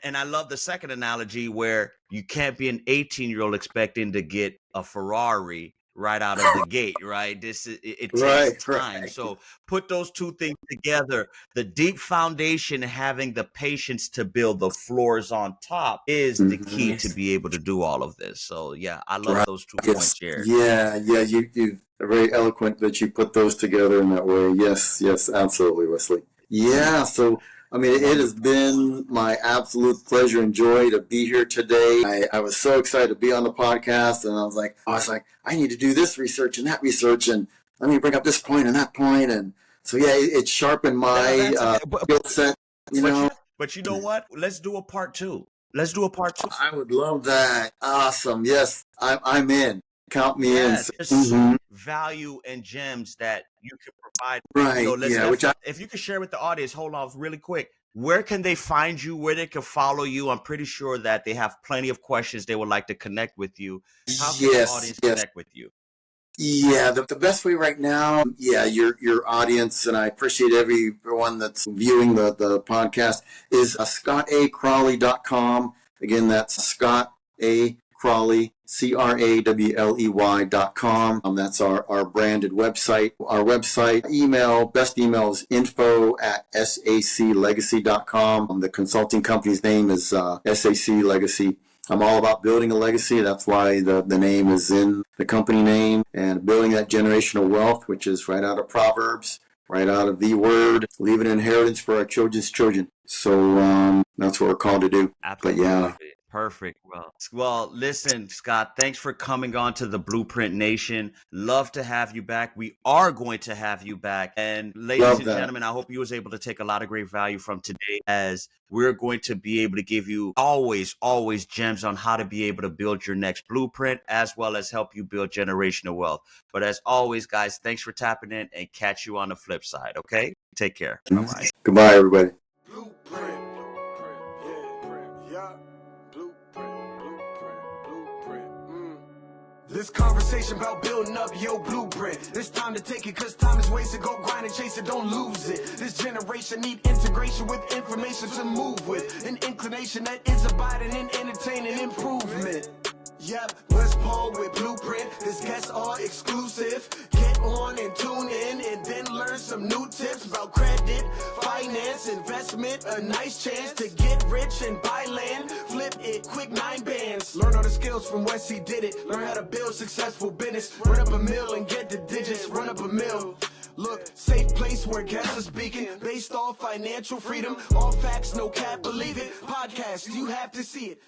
And I love the second analogy where you can't be an 18-year-old expecting to get a Ferrari right out of the gate, right? It takes time. Right. So put those two things together. The deep foundation, having the patience to build the floors on top, is the key to be able to do all of this. So I love those 2 points here. Yeah. You are very eloquent that you put those together in that way. Yes, absolutely, Wesley. Yeah. So it has been my absolute pleasure and joy to be here today. I was so excited to be on the podcast, and I was like, I need to do this research and that research, and let me bring up this point and that point, and So yeah, it sharpened my skill set, you know. But you know what? Let's do a part two. Let's do a part two. I would love that. Awesome. Yes, I'm in. Count me in. There's some value and gems that you can provide. Right. If you could share with the audience, hold on really quick. Where can they find you? Where they can follow you? I'm pretty sure that they have plenty of questions they would like to connect with you. How can the audience connect with you? Yeah, the best way right now, your audience, and I appreciate everyone that's viewing the podcast, is scottacrawley.com. Again, that's Scott A. Crawley, CRAWLEY.com. That's our branded website. Our website best email is info@saclegacy.com. The consulting company's name is SAC Legacy. I'm all about building a legacy. That's why the name is in the company name, and building that generational wealth, which is right out of Proverbs, right out of the word, leave an inheritance for our children's children. So that's what we're called to do. Absolutely. But yeah. Perfect. Well, listen, Scott, thanks for coming on to the Blueprint Nation. Love to have you back. We are going to have you back. And ladies and gentlemen, I hope you was able to take a lot of great value from today, as we're going to be able to give you always gems on how to be able to build your next blueprint, as well as help you build generational wealth. But as always, guys, thanks for tapping in, and catch you on the flip side. Okay? Take care. Bye-bye. Goodbye, everybody. This conversation about building up your blueprint. It's time to take it, cause time is wasted. Go grind and chase it, don't lose it. This generation need integration with information to move with. An inclination that is abiding in entertaining improvement. Yep, Wesley Paul with Blueprint. His guests are exclusive. Get on and tune in, and then learn some new tips about credit, finance, investment. A nice chance to get rich and buy land. Flip it, quick 9 bands. Learn all the skills from Wes, he did it. Learn how to build successful business. Run up a mill and get the digits. Run up a mill. Look, safe place where guests are speaking, based off financial freedom. All facts, no cap, believe it. Podcast, you have to see it.